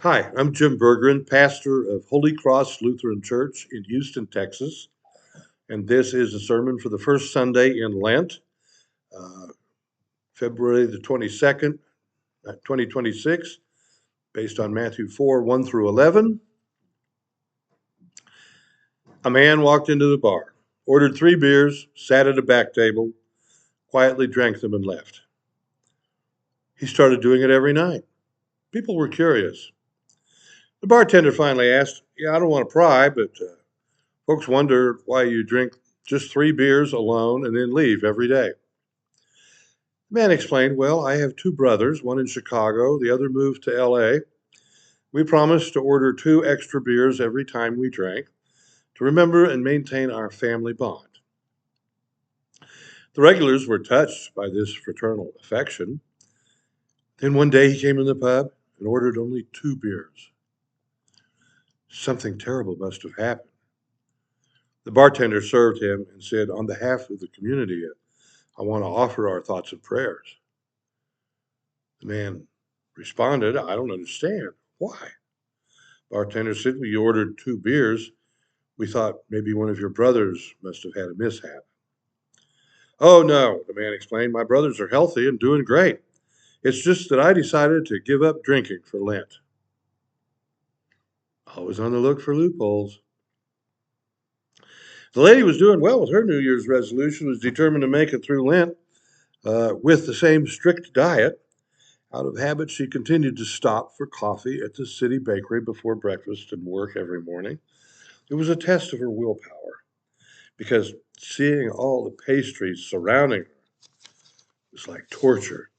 Hi, I'm Jim Bergeron, pastor of Holy Cross Lutheran Church in Houston, Texas, and this is a sermon for the first Sunday in Lent, uh, February the 22nd, 2026, based on Matthew 4, 1 through 11. A man walked into the bar, ordered 3 beers, sat at a back table, quietly drank them, and left. He started doing it every night. People were curious. The bartender finally asked, "Yeah, I don't want to pry, but folks wonder why you drink just 3 beers alone and then leave every day." The man explained, "Well, I have 2 brothers, one in Chicago, the other moved to LA. We promised to order 2 extra beers every time we drank to remember and maintain our family bond." The regulars were touched by this fraternal affection. Then one day he came in the pub and ordered only 2 beers. Something terrible must have happened. The bartender served him and said, "On behalf of the community, I want to offer our thoughts and prayers." The man responded, "I don't understand. Why?" Bartender said, "Well, you ordered 2 beers. We thought maybe one of your brothers must have had a mishap." "Oh, no," the man explained. "My brothers are healthy and doing great. It's just that I decided to give up drinking for Lent." Always on the look for loopholes. The lady was doing well with her New Year's resolution, was determined to make it through Lent with the same strict diet. Out of habit, she continued to stop for coffee at the city bakery before breakfast and work every morning. It was a test of her willpower because seeing all the pastries surrounding her was like torture.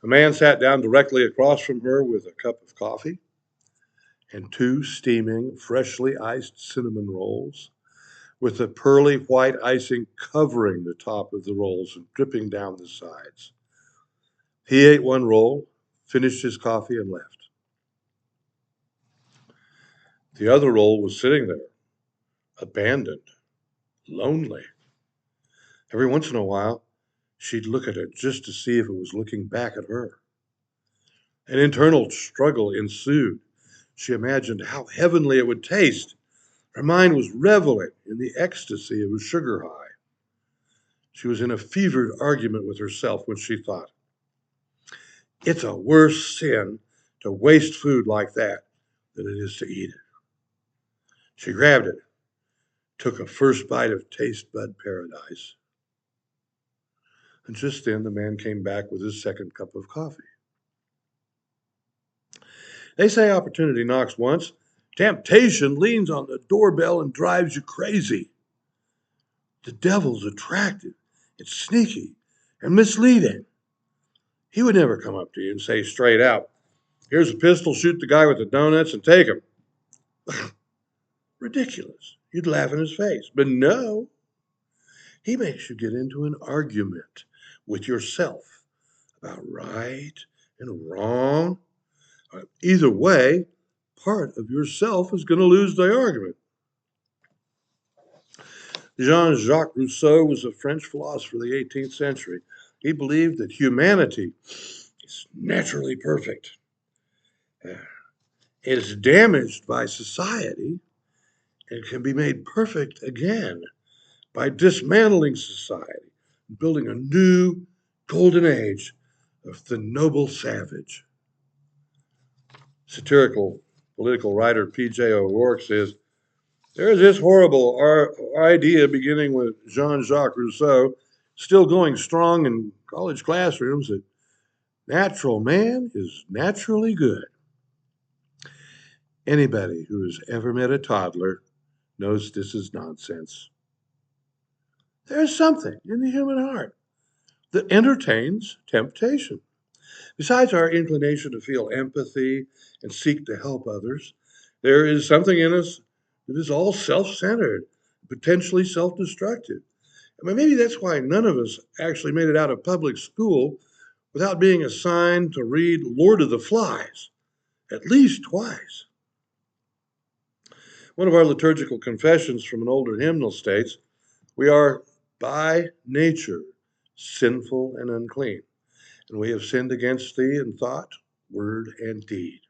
A man sat down directly across from her with a cup of coffee and 2 steaming, freshly iced cinnamon rolls with the pearly white icing covering the top of the rolls and dripping down the sides. He ate one roll, finished his coffee, and left. The other roll was sitting there, abandoned, lonely. Every once in a while, she'd look at it just to see if it was looking back at her. An internal struggle ensued. She imagined how heavenly it would taste. Her mind was reveling in the ecstasy of a sugar high. She was in a fevered argument with herself when she thought, "It's a worse sin to waste food like that than it is to eat it." She grabbed it, took a first bite of taste bud paradise, and just then the man came back with his second cup of coffee. They say opportunity knocks once. Temptation leans on the doorbell and drives you crazy. The devil's attractive, it's sneaky, and misleading. He would never come up to you and say straight out, "Here's a pistol, shoot the guy with the donuts and take him." Ridiculous. You'd laugh in his face. But no, he makes you get into an argument with yourself about right and wrong. Either way, part of yourself is going to lose the argument. Jean Jacques Rousseau was a French philosopher of the 18th century. He believed that humanity is naturally perfect. Uh, It is damaged by society and can be made perfect again by dismantling society and building a new golden age of the noble savage. Satirical political writer P.J. O'Rourke says, "There is this horrible idea beginning with Jean Jacques Rousseau, still going strong in college classrooms, that natural man is naturally good." Anybody who has ever met a toddler knows this is nonsense. There is something in the human heart that entertains temptation. Besides our inclination to feel empathy and seek to help others, there is something in us that is all self centered, potentially self destructive. I mean, maybe that's why none of us actually made it out of public school without being assigned to read Lord of the Flies at least twice. One of our liturgical confessions from an older hymnal states, "We are by nature sinful and unclean, and we have sinned against thee in thought, word, and deed."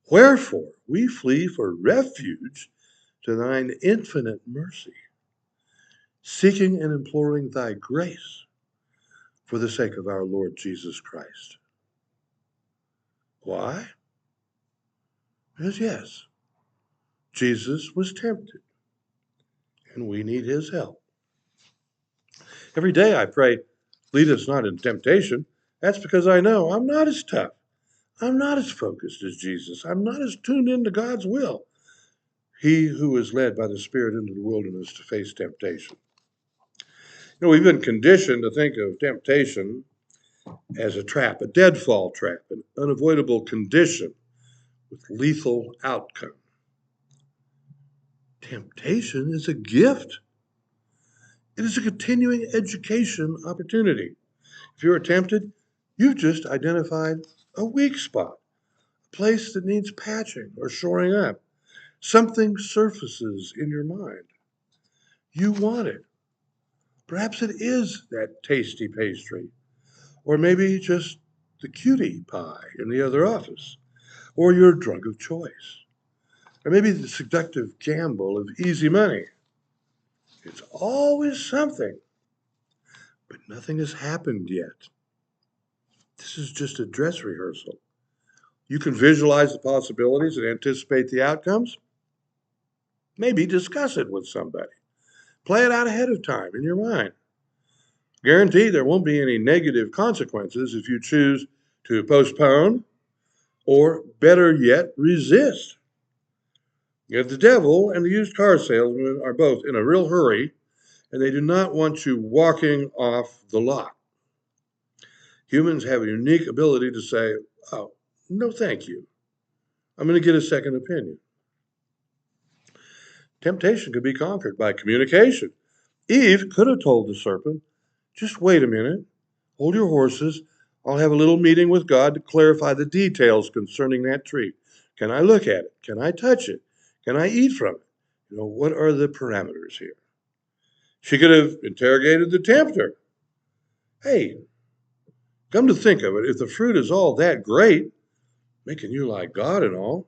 Wherefore we flee for refuge to thine infinite mercy, seeking and imploring thy grace for the sake of our Lord Jesus Christ. Why? Because yes, Jesus was tempted, and we need his help. Every day I pray, lead us not in temptation. That's because I know I'm not as tough. I'm not as focused as Jesus. I'm not as tuned into God's will. He who is led by the Spirit into the wilderness to face temptation. We've been conditioned to think of temptation as a trap, a deadfall trap, an unavoidable condition with lethal outcome. Temptation is a gift. It is a continuing education opportunity. If you're tempted, you've just identified a weak spot, a place that needs patching or shoring up. Something surfaces in your mind. You want it. Perhaps it is that tasty pastry, or maybe just the cutie pie in the other office, or your drug of choice, or maybe the seductive gamble of easy money. It's always something, but nothing has happened yet. This is just a dress rehearsal. You can visualize the possibilities and anticipate the outcomes. Maybe discuss it with somebody. Play it out ahead of time in your mind. Guaranteed there won't be any negative consequences if you choose to postpone or, better yet, resist. If the devil and the used car salesman are both in a real hurry and they do not want you walking off the lot. Humans have a unique ability to say, oh, no, thank you. I'm going to get a second opinion. Temptation could be conquered by communication. Eve could have told the serpent, just wait a minute, hold your horses. I'll have a little meeting with God to clarify the details concerning that tree. Can I look at it? Can I touch it? Can I eat from it? What are the parameters here? She could have interrogated the tempter. Hey, come to think of it, if the fruit is all that great, making you like God and all,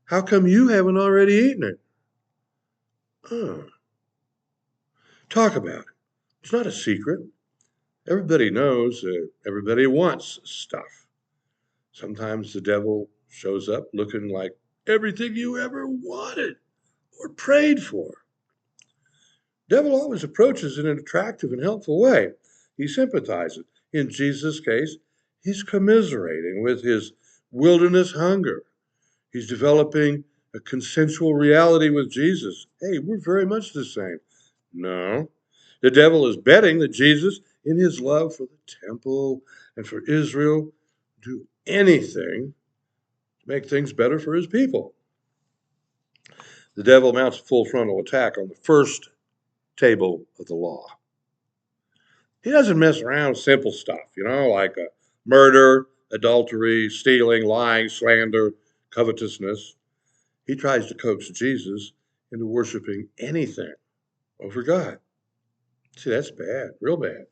how come you haven't already eaten it? Talk about it. It's not a secret. Everybody knows that everybody wants stuff. Sometimes the devil shows up looking like everything you ever wanted or prayed for. Devil always approaches in an attractive and helpful way. He sympathizes. In Jesus' case, he's commiserating with his wilderness hunger. He's developing a consensual reality with Jesus. Hey, we're very much the same. No. The devil is betting that Jesus, in his love for the temple and for Israel, do anything to make things better for his people. The devil mounts a full frontal attack on the first table of the law. He doesn't mess around with simple stuff, like murder, adultery, stealing, lying, slander, covetousness. He tries to coax Jesus into worshiping anything over God. See, that's bad, real bad.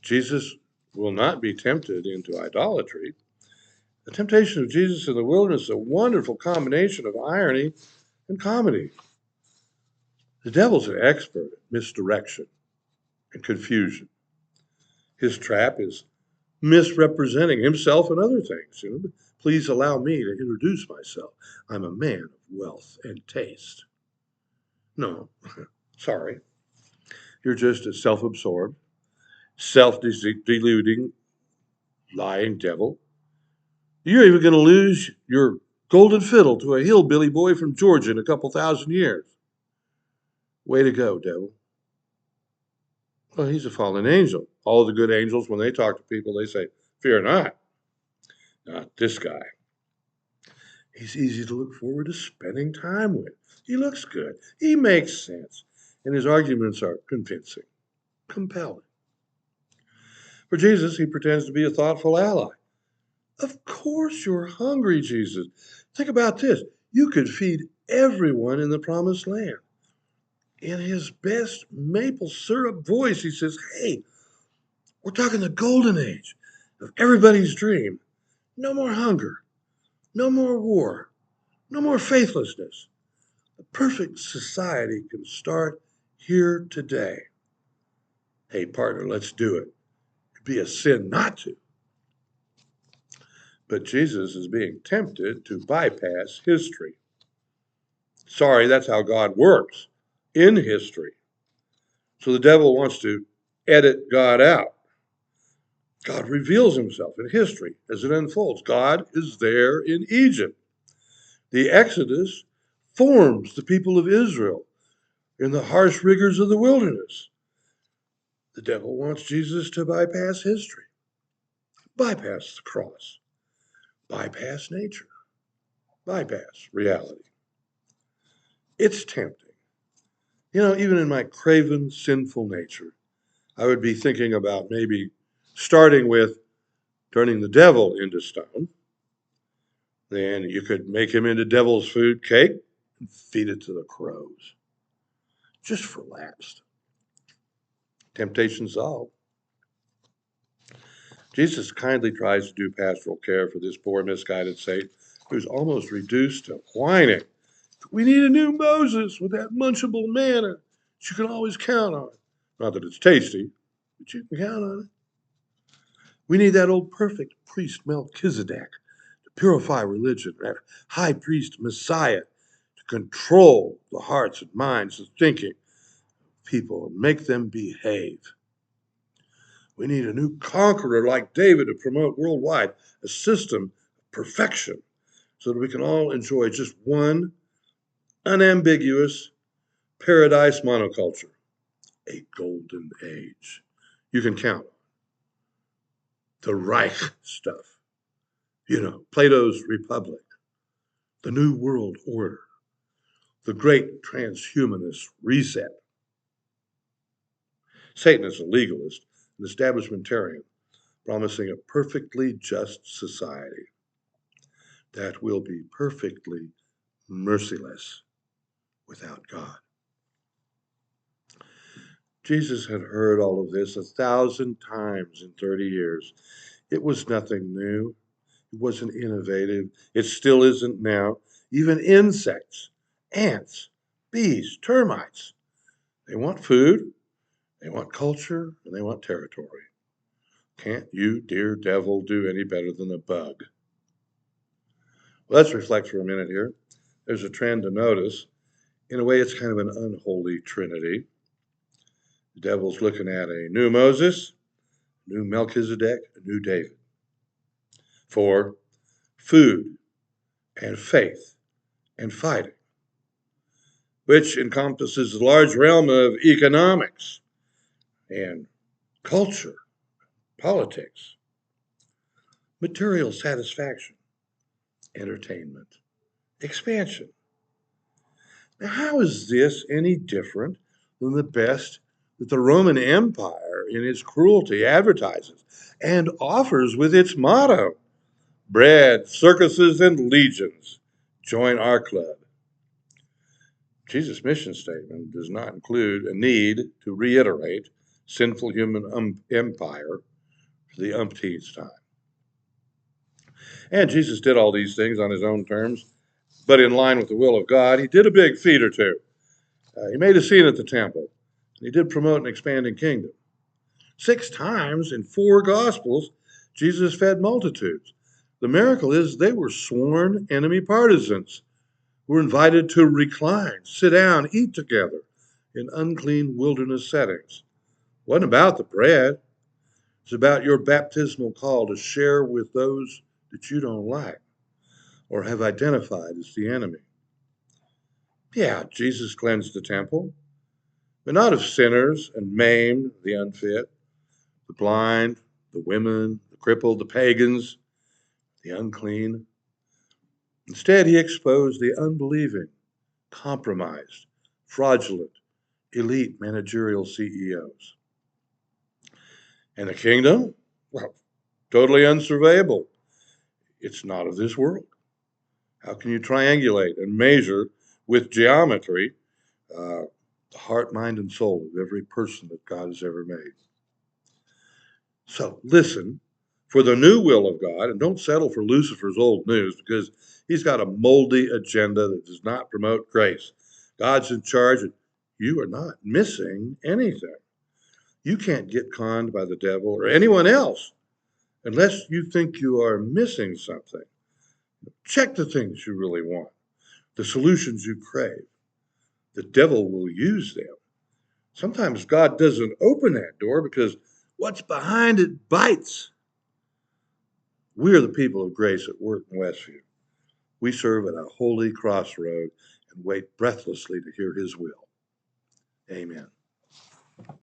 Jesus will not be tempted into idolatry. The temptation of Jesus in the wilderness is a wonderful combination of irony and comedy. The devil's an expert at misdirection and confusion. His trap is misrepresenting himself and other things. Please allow me to introduce myself. I'm a man of wealth and taste. No, sorry. You're just a self-absorbed, self-deluding, lying devil. You're even going to lose your golden fiddle to a hillbilly boy from Georgia in a couple thousand years. Way to go, devil. Well, he's a fallen angel. All the good angels, when they talk to people, they say, fear not. Not this guy. He's easy to look forward to spending time with. He looks good. He makes sense. And his arguments are convincing, compelling. For Jesus, he pretends to be a thoughtful ally. Of course you're hungry, Jesus. Think about this. You could feed everyone in the promised land. In his best maple syrup voice, he says, hey, we're talking the golden age of everybody's dream. No more hunger. No more war. No more faithlessness. A perfect society can start here today. Hey, partner, let's do it. It'd be a sin not to. But Jesus is being tempted to bypass history. Sorry, that's how God works in history. So the devil wants to edit God out. God reveals himself in history as it unfolds. God is there in Egypt. The Exodus forms the people of Israel in the harsh rigors of the wilderness. The devil wants Jesus to bypass history, bypass the cross, bypass nature, bypass reality. It's tempting. Even in my craven, sinful nature, I would be thinking about maybe starting with turning the devil into stone. Then you could make him into devil's food cake and feed it to the crows. Just for laughs. Temptation solved. Jesus kindly tries to do pastoral care for this poor, misguided saint who's almost reduced to whining. We need a new Moses with that munchable manna that you can always count on. Not that it's tasty, but you can count on it. We need that old perfect priest Melchizedek to purify religion, that high priest Messiah to control the hearts and minds and thinking of people and make them behave. We need a new conqueror like David to promote worldwide a system of perfection so that we can all enjoy just one unambiguous paradise monoculture, a golden age. You can count on the Reich stuff, Plato's Republic, the New World Order, the great transhumanist reset. Satan is a legalist, an establishmentarian, promising a perfectly just society that will be perfectly merciless without God. Jesus had heard all of this 1,000 times in 30 years. It was nothing new. It wasn't innovative. It still isn't now. Even insects, ants, bees, termites, they want food, they want culture, and they want territory. Can't you, dear devil, do any better than a bug? Let's reflect for a minute here. There's a trend to notice. In a way, it's kind of an unholy trinity. The devil's looking at a new Moses, new Melchizedek, a new David. For food and faith and fighting, which encompasses the large realm of economics and culture, politics, material satisfaction, entertainment, expansion. Now, how is this any different than the best that the Roman Empire, in its cruelty, advertises and offers with its motto? Bread, circuses, and legions. Join our club. Jesus' mission statement does not include a need to reiterate sinful human empire for the umpteenth time. And Jesus did all these things on his own terms, but in line with the will of God. He did a big feat or two. He made a scene at the temple. He did promote an expanding kingdom. 6 times in 4 Gospels, Jesus fed multitudes. The miracle is they were sworn enemy partisans who were invited to recline, sit down, eat together in unclean wilderness settings. It wasn't about the bread. It's about your baptismal call to share with those that you don't like or have identified as the enemy. Yeah, Jesus cleansed the temple, but not of sinners and maimed the unfit, the blind, the women, the crippled, the pagans, the unclean. Instead, he exposed the unbelieving, compromised, fraudulent, elite managerial CEOs. And the kingdom? Well, totally unsurveyable. It's not of this world. How can you triangulate and measure with geometry the heart, mind, and soul of every person that God has ever made? So listen for the new will of God, and don't settle for Lucifer's old news because he's got a moldy agenda that does not promote grace. God's in charge, and you are not missing anything. You can't get conned by the devil or anyone else unless you think you are missing something. Check the things you really want, the solutions you crave. The devil will use them. Sometimes God doesn't open that door because what's behind it bites. We are the people of grace at work in Westview. We serve at a holy crossroad and wait breathlessly to hear his will. Amen.